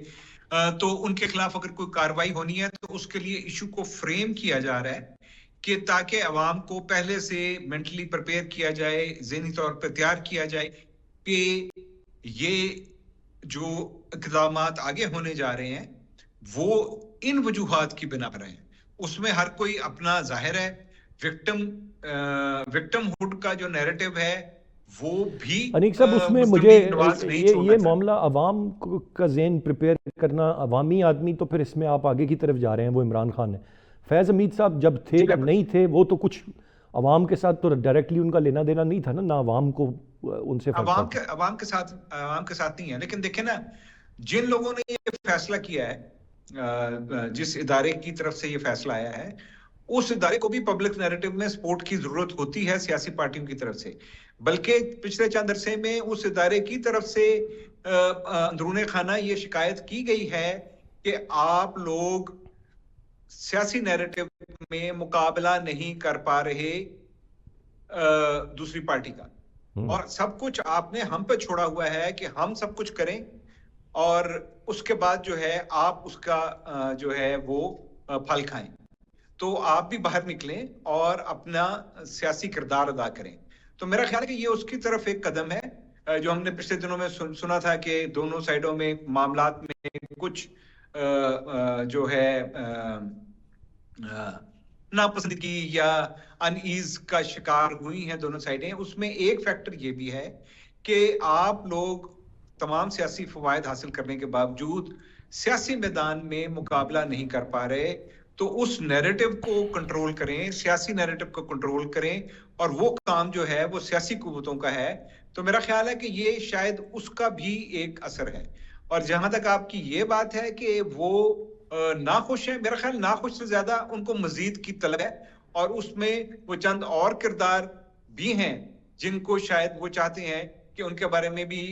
تو ان کے خلاف اگر کوئی کاروائی ہونی ہے تو اس کے لیے ایشو کو فریم کیا جا رہا ہے کہ تاکہ عوام کو پہلے سے مینٹلی پریپیئر کیا جائے، ذہنی طور پر تیار کیا جائے کہ یہ جو اقدامات آگے ہونے جا رہے ہیں وہ ان وجوہات کی بنا پر ہیں. اس میں ہر کوئی اپنا ظاہر ہے وکٹم ہوڈ کا جو نیریٹو ہے وہ بھی انیک صاحب اس میں مجھے یہ معاملہ عوام کا ذہن پریپیئر کرنا، عوامی آدمی تو پھر اس میں آپ آگے کی طرف جا رہے ہیں، وہ عمران خان ہے. فیض حمید صاحب جب تھے جب نہیں تھے، وہ تو کچھ عوام کے ساتھ تو ڈائریکٹلی ان کا لینا دینا نہیں تھا نا، نہ عوام کو ان سے عوام کے ساتھ نہیں ہے. لیکن دیکھیں نا، جن لوگوں نے یہ فیصلہ کیا ہے، جس ادارے کی طرف سے یہ فیصلہ آیا ہے، اس ادارے کو بھی پبلک نیریٹو میں سپورٹ کی ضرورت ہوتی ہے سیاسی پارٹیوں کی طرف سے. بلکہ پچھلے چند عرصے میں اس ادارے کی طرف سے اندرون خانہ یہ شکایت کی گئی ہے کہ آپ لوگ سیاسی نیریٹو میں مقابلہ نہیں کر پا رہے دوسری پارٹی کا، اور سب کچھ آپ نے ہم پہ چھوڑا ہوا ہے کہ ہم سب کچھ کریں اور اس کے بعد جو ہے آپ اس کا جو ہے وہ پھل کھائیں. تو آپ بھی باہر نکلیں اور اپنا سیاسی کردار ادا کریں. تو میرا خیال ہے کہ یہ اس کی طرف ایک قدم ہے جو ہم نے پچھلے دنوں میں سنا تھا کہ دونوں سائڈوں میں معاملات میں کچھ جو ہے ناپسندگی یا ان ایز کا شکار ہوئی ہیں دونوں سائڈیں. اس میں ایک فیکٹر یہ بھی ہے کہ آپ لوگ تمام سیاسی فوائد حاصل کرنے کے باوجود سیاسی میدان میں مقابلہ نہیں کر پا رہے. تو اس نیریٹو کو کنٹرول کریں، سیاسی نیریٹو کو کنٹرول کریں، اور وہ کام جو ہے وہ سیاسی قوتوں کا ہے. تو میرا خیال ہے کہ یہ شاید اس کا بھی ایک اثر ہے. اور جہاں تک آپ کی یہ بات ہے کہ وہ ناخوش ہیں، میرا خیال ناخوش سے زیادہ ان کو مزید کی طلب ہے، اور اس میں وہ چند اور کردار بھی ہیں جن کو شاید وہ چاہتے ہیں کہ ان کے بارے میں بھی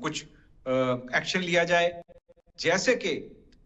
کچھ ایکشن لیا جائے. جیسے کہ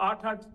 8-8,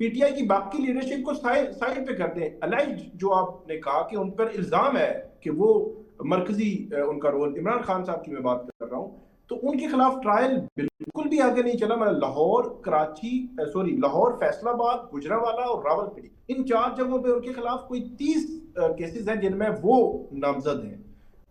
پی ٹی آئی کی باقی لیڈرشپ کو سائڈ پہ کر دیں. الائڈ جو آپ نے کہا کہ ان پر الزام ہے کہ وہ مرکزی ان کا رول، عمران خان صاحب کی میں بات کر رہا ہوں، تو ان کے خلاف ٹرائل بالکل بھی آگے نہیں چلا. لاہور، فیصل آباد، گجرانوالہ اور راول پنڈی، ان 4 جگہوں پہ ان کے خلاف کوئی 30 کیسز ہیں جن میں وہ نامزد ہیں.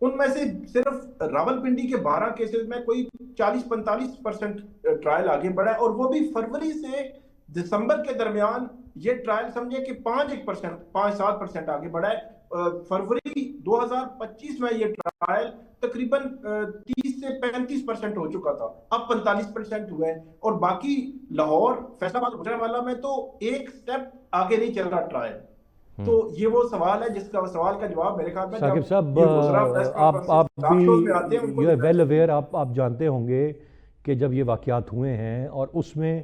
ان میں سے صرف راول پنڈی کے 12 کیسز میں کوئی 40-45% ٹرائل آگے بڑھا ہے، اور وہ بھی فروری سے دسمبر کے درمیان یہ ٹرائل سمجھے کہ 5-7% آگے بڑھا ہے. فروری 2025 میں یہ ٹرائل تقریباً 30 سے 35% ہو چکا تھا، اب 45% ہوا ہے. اور باقی لاہور، فیصل آباد، گجرانوالہ میں تو ایک سٹیپ آگے نہیں چل رہا ٹرائل. تو یہ وہ سوال ہے جس کا سوال کا جواب میرے خیال میں ثاقب صاحب آپ بھی ویل اویئر، آپ جانتے ہوں گے کہ جب یہ واقعات ہوئے ہیں اور اس میں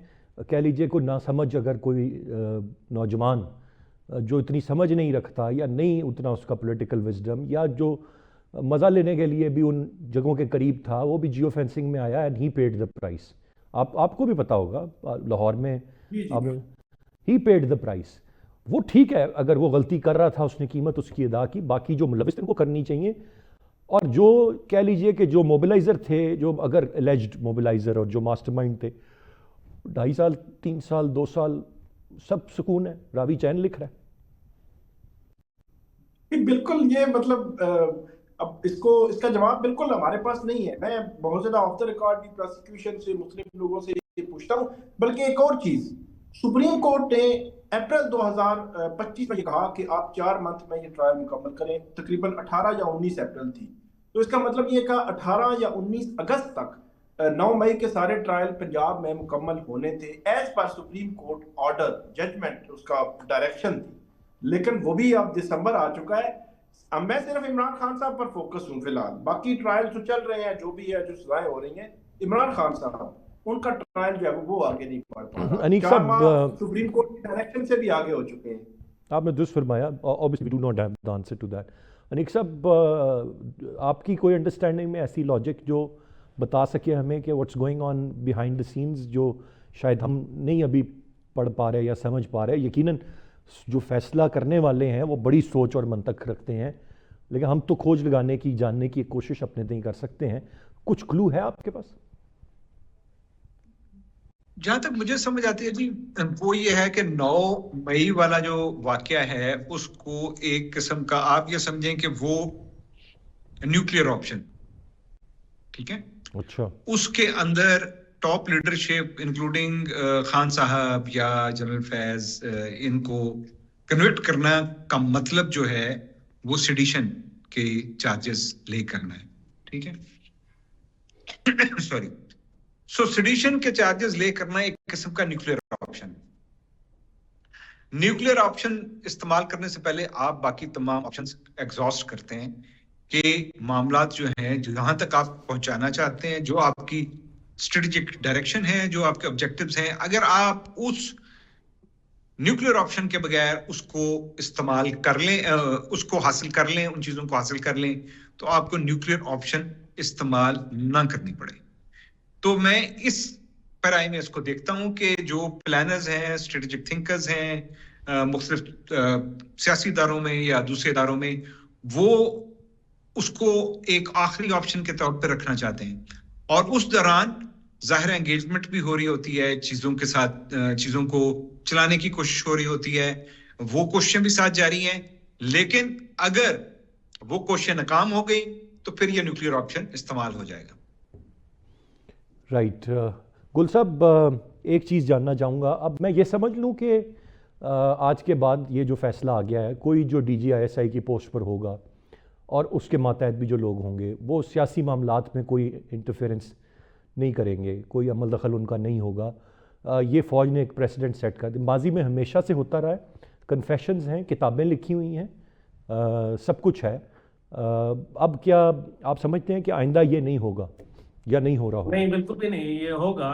کہہ لیجئے کوئی ناسمجھ اگر کوئی نوجوان جو اتنی سمجھ نہیں رکھتا یا نہیں اتنا اس کا پولیٹیکل وزڈم، یا جو مزہ لینے کے لیے بھی ان جگہوں کے قریب تھا، وہ بھی جیو فینسنگ میں آیا and he paid the price. آپ کو بھی پتا ہوگا لاہور میں ہی پیڈ دا پرائس. وہ ٹھیک ہے، اگر وہ غلطی کر رہا تھا اس نے قیمت اس کی ادا کی، باقی جو ملوث ان کو کرنی چاہیے. اور جو کہہ لیجئے کہ جو موبلائزر تھے، جو اگر الیجڈ موبلائزر اور جو ماسٹر مائنڈ تھے، 2.5 سال 3 سال 2 سال سب سکون ہے. راوی چین لکھ رہا ہے. بالکل، یہ مطلب اب اس کا جواب بالکل ہمارے پاس نہیں ہے. میں بہت زیادہ آف دا ریکارڈ بھی پروسیکیوشن سے مختلف لوگوں سے یہ پوچھتا ہوں. بلکہ ایک اور چیز، سپریم کورٹ نے اپریل 2025 میں یہ کہا کہ آپ 4 منتھ میں یہ ٹرائل مکمل کریں. تقریباً 18 یا 19 اپریل تھی، تو اس کا مطلب یہ کہ 18 یا 19 اگست تک 9 مئی کے سارے ٹرائل پنجاب میں مکمل ہونے تھے as per supreme court order, judgment, اس کا ڈائریکشن تھی. لیکن وہ بھی اب دسمبر آ چکا ہے. اب میں صرف عمران خان صاحب پر فوکس ہوں فی الحال. باقی ٹرائل جو چل رہے ہیں، جو بھی ہے، جو سزائیں ہو رہی ہیں، عمران خان صاحب ان کا ٹرائل جو ہے وہ آگے نہیں بڑھ پا رہا. انیق صاحب سپریم کورٹ کی ڈائریکشن سے بھی آگے ہو چکے ہیں. آپ نے درست فرمایا. obviously we do not have the answer to that. Aneeq صاحب، آپ کی کوئی انڈرسٹینڈنگ میں ایسی لاجک جو بتا سکے ہمیں کہ what's going on behind the scenes, جو شاید ہم نہیں ابھی پڑھ پا رہے یا سمجھ پا رہے. یقیناً جو فیصلہ کرنے والے ہیں وہ بڑی سوچ اور منطق رکھتے ہیں، لیکن ہم تو کھوج لگانے کی، جاننے کی کوشش اپنے تئیں کر سکتے ہیں. کچھ کلو ہے آپ کے پاس؟ جہاں تک مجھے سمجھ آتی ہے جی، وہ یہ ہے کہ 9 مئی والا جو واقعہ ہے اس کو ایک قسم کا آپ یہ سمجھیں کہ وہ نیوکلیئر آپشن، ٹھیک ہے. اچھا. اس کے اندر ٹاپ لیڈرشپ انکلوڈنگ خان صاحب یا جنرل فیض، ان کو کنورٹ کرنا کا مطلب جو ہے وہ سیڈیشن کے چارجز لے کرنا ہے، ٹھیک ہے. سوری، سو سیڈیشن کے چارجز لے کرنا ایک قسم کا نیوکلیئر آپشن. نیوکلیئر آپشن استعمال کرنے سے پہلے آپ باقی تمام آپشنز ایگزاسٹ کرتے ہیں کہ معاملات جو ہیں، جہاں تک آپ پہنچانا چاہتے ہیں، جو آپ کی اسٹریٹجک ڈائریکشن ہے، جو آپ کے آبجیکٹیوز ہیں، اگر آپ اس نیوکلیئر آپشن کے بغیر اس کو استعمال کر لیں، اس کو حاصل کر لیں، ان چیزوں کو حاصل کر لیں، تو آپ کو نیوکلیئر آپشن استعمال نہ کرنی پڑے. تو میں اس پیرائی میں اس کو دیکھتا ہوں کہ جو پلانرز ہیں، اسٹریٹجک تھنکرز ہیں، مختلف سیاسی اداروں میں یا دوسرے اداروں میں، وہ اس کو ایک آخری آپشن کے طور پہ رکھنا چاہتے ہیں. اور اس دوران ظاہر انگیجمنٹ بھی ہو رہی ہوتی ہے چیزوں کے ساتھ، چیزوں کو چلانے کی کوشش ہو رہی ہوتی ہے، وہ کوششیں بھی ساتھ جاری ہیں. لیکن اگر وہ کوششیں ناکام ہو گئی تو پھر یہ نیوکلیئر آپشن استعمال ہو جائے گا. رائٹ. گل صاحب، ایک چیز جاننا چاہوں گا. اب میں یہ سمجھ لوں کہ آج کے بعد یہ جو فیصلہ آ گیا ہے، کوئی جو ڈی جی ISI کی پوسٹ پر ہوگا اور اس کے ماتحت بھی جو لوگ ہوں گے، وہ سیاسی معاملات میں کوئی انٹرفیئرنس نہیں کریں گے، کوئی عمل دخل ان کا نہیں ہوگا. یہ فوج نے ایک پریسیڈنٹ سیٹ کر دیا. ماضی میں ہمیشہ سے ہوتا رہا ہے. کنفیشنز ہیں، کتابیں لکھی ہوئی ہیں، سب کچھ ہے. اب کیا آپ سمجھتے ہیں کہ آئندہ یہ نہیں ہوگا یا نہیں ہو رہا ہوگا؟ نہیں، بالکل بھی نہیں. یہ ہوگا،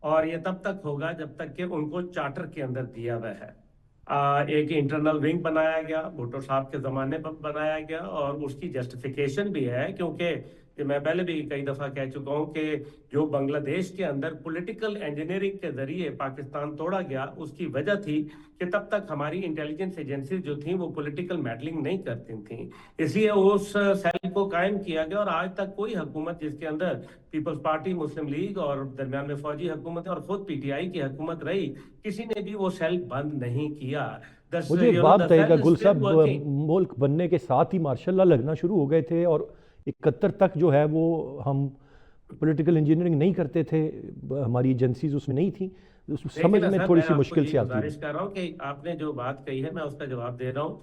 اور یہ تب تک ہوگا جب تک کہ ان کو چارٹر کے اندر دیا ہوا ہے. ایک انٹرنل ونگ بنایا گیا، بھٹو صاحب کے زمانے پر بنایا گیا، اور اس کی جسٹیفیکیشن بھی ہے، کیونکہ کہ میں پہلے بھی کئی دفعہ کہہ چکا ہوں کہ جو بنگلہ دیش کے اندر پولیٹیکل انجینئرنگ کے ذریعے پاکستان توڑا گیا، اس کی وجہ تھی کہ تب تک ہماری انٹیلیجنس ایجنسیز جو تھیں وہ پولیٹیکل میڈلنگ نہیں کرتی تھیں، اس لیے اس سیل کو قائم کیا گیا، اور آج تک کوئی حکومت جس کے اندر پیپلز پارٹی، مسلم لیگ اور درمیان میں فوجی حکومت اور خود پی ٹی آئی کی حکومت رہی، کسی نے بھی وہ سیل بند نہیں کیا۔ مجھے ایک بات بتائیے گا گل صاحب، ملک بننے کے ساتھ ہی ماشاء اللہ لگنا شروع ہو گئے تھے، اور 71 تک جو ہے وہ ہم پولیٹیکل انجینئرنگ نہیں کرتے تھے، ہماری ایجنسیز اس میں نہیں تھیں، سمجھ میں تھوڑی سی مشکل سے آتی ہے۔ گزارش کر رہا ہوں کہ آپ نے جو بات کہی ہے میں اس کا جواب دے رہا ہوں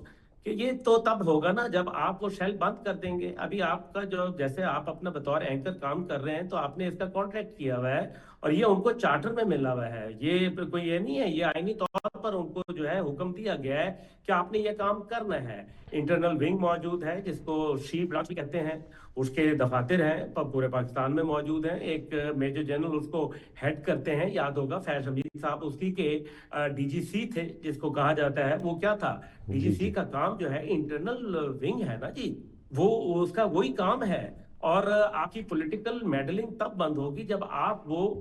کہ یہ تو تب ہوگا نا جب آپ وہ شیل بند کر دیں گے۔ ابھی آپ کا جو جیسے آپ اپنا بطور اینکر کام کر رہے ہیں تو آپ نے اس کا کانٹریکٹ کیا ہوا ہے اور یہ ان کو چارٹر میں ملا ہوا ہے، یہ کوئی یہ نہیں ہے، یہ آئینی طور پر ان کو جو ہے حکم دیا گیا ہے کہ آپ نے یہ کام کرنا ہے۔ انٹرنل ونگ موجود ہے جس کو سی بلاک بھی کہتے ہیں، اس کے دفاتر ہیں پورے پاکستان میں موجود ہیں، ایک میجر جنرل اس کو ہیڈ کرتے ہیں، یاد ہوگا فیض حمید صاحب اس کی کے ڈی جی سی تھے جس کو کہا جاتا ہے، وہ کیا تھا ڈی جی سی کا کام جو ہے انٹرنل ونگ ہے نا جی، وہ اس کا وہی کام ہے، اور آپ کی پولیٹیکل میڈلنگ تب بند ہوگی جب آپ وہ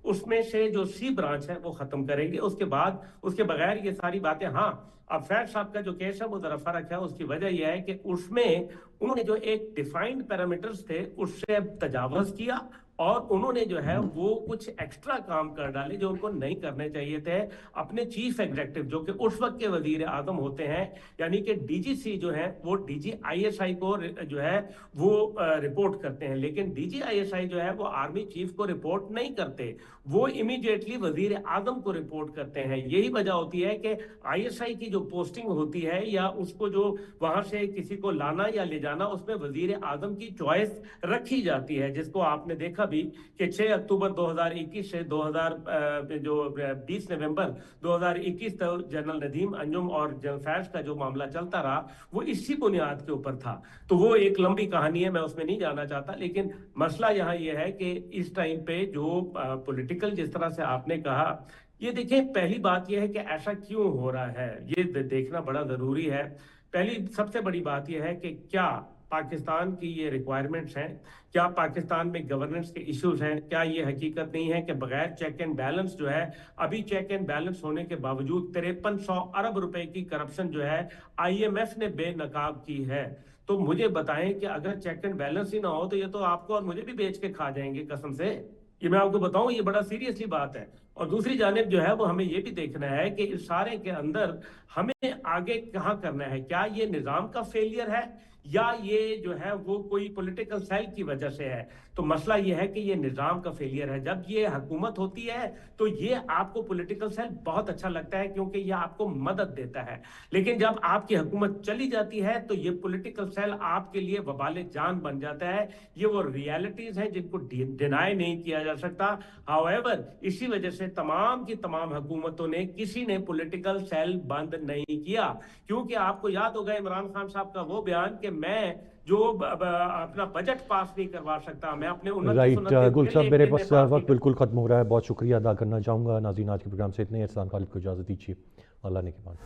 اس میں سے جو سی برانچ ہے وہ ختم کریں گے، اس کے بعد اس کے بغیر یہ ساری باتیں۔ ہاں اب فیض صاحب کا جو کیس ہے وہ ذرا فرق ہے، اس کی وجہ یہ ہے کہ اس میں انہوں نے جو ایک ڈیفائنڈ پیرامیٹرز تھے اس سے تجاوز کیا، اور انہوں نے جو ہے وہ کچھ ایکسٹرا کام کر ڈالے جو ان کو نہیں کرنے چاہیے تھے۔ اپنے چیف ایگزیکٹو جو کہ اس وقت کے وزیر اعظم ہوتے ہیں، یعنی کہ ڈی جی سی جو ہے وہ D G I S I کو جو ہے وہ رپورٹ کرتے ہیں، لیکن D G I S I جو ہے وہ آرمی چیف کو رپورٹ نہیں کرتے، وہ امیڈیٹلی وزیر اعظم کو رپورٹ کرتے ہیں۔ یہی وجہ ہوتی ہے کہ آئی ایس آئی کی جو پوسٹنگ ہوتی ہے یا اس کو جو وہاں سے کسی کو لانا یا لے جانا، اس میں وزیر اعظم کی چوائس رکھی جاتی ہے، جس کو آپ نے دیکھا بھی کہ 6 اکتوبر 2021 سے 20 نومبر 2021 تک جنرل ندیم انجم اور جنرل فیض کا جو معاملہ چلتا رہا وہ اسی بنیاد کے اوپر تھا۔ تو وہ ایک لمبی کہانی ہے، میں اس میں نہیں جانا چاہتا، لیکن مسئلہ یہاں یہ ہے کہ اس ٹائم پہ جو پولیٹیکل جس طرح سے آپ نے کہا، یہ دیکھیں پہلی بات یہ ہے کہ ایسا کیوں ہو رہا ہے، یہ دیکھنا بڑا ضروری ہے۔ پہلی سب سے بڑی بات یہ ہے کہ کیا پاکستان کی یہ ریکوائرمنٹس ہیں، کیا پاکستان میں گورننس کے ایشوز ہیں، کیا یہ حقیقت نہیں ہے کہ بغیر چیک اینڈ بیلنس جو ہے، ابھی چیک اینڈ بیلنس ہونے کے باوجود 5300 ارب روپے کی کرپشن جو ہے آئی ایم ایف نے بے نقاب کی ہے۔ تو مجھے بتائیں کہ اگر چیک اینڈ بیلنس ہی نہ ہو تو یہ تو آپ کو اور مجھے بھی بیچ کے کھا جائیں گے قسم سے، یہ میں آپ کو بتاؤں، یہ بڑا سیریسلی بات ہے۔ اور دوسری جانب جو ہے وہ ہمیں یہ بھی دیکھنا ہے کہ اس سارے کے اندر ہمیں آگے کہاں کرنا ہے، کیا یہ نظام کا فیلئر ہے یا یہ جو ہے وہ کوئی پولیٹیکل سیل کی وجہ سے ہے۔ تو مسئلہ یہ ہے کہ یہ نظام کا فیلئر ہے۔ جب یہ حکومت ہوتی ہے تو یہ آپ کو پولیٹیکل سیل بہت اچھا لگتا ہے کیونکہ یہ آپ کو مدد دیتا ہے، لیکن جب آپ کی حکومت چلی جاتی ہے تو یہ پولیٹیکل سیل آپ کے لیے وبال جان بن جاتا ہے۔ یہ وہ ریالٹیز ہیں جن کو ڈینائی نہیں کیا جا سکتا۔ ہاؤ ایور اسی وجہ سے تمام کی تمام حکومتوں نے کسی نے پولیٹیکل سیل بند نہیں کیا، کیونکہ آپ کو یاد ہوگا عمران خان صاحب کا وہ بیان کہ میں جو اپنا بجٹ پاس نہیں کروا سکتا، میں اپنے رائٹ گل صاحب، میرے پاس وقت بالکل ختم ہو رہا ہے، بہت شکریہ ادا کرنا چاہوں گا۔ ناظرین آج کے پروگرام سے اتنے، احسان خالد کو اجازت دیجیے، اللہ نے کے بعد۔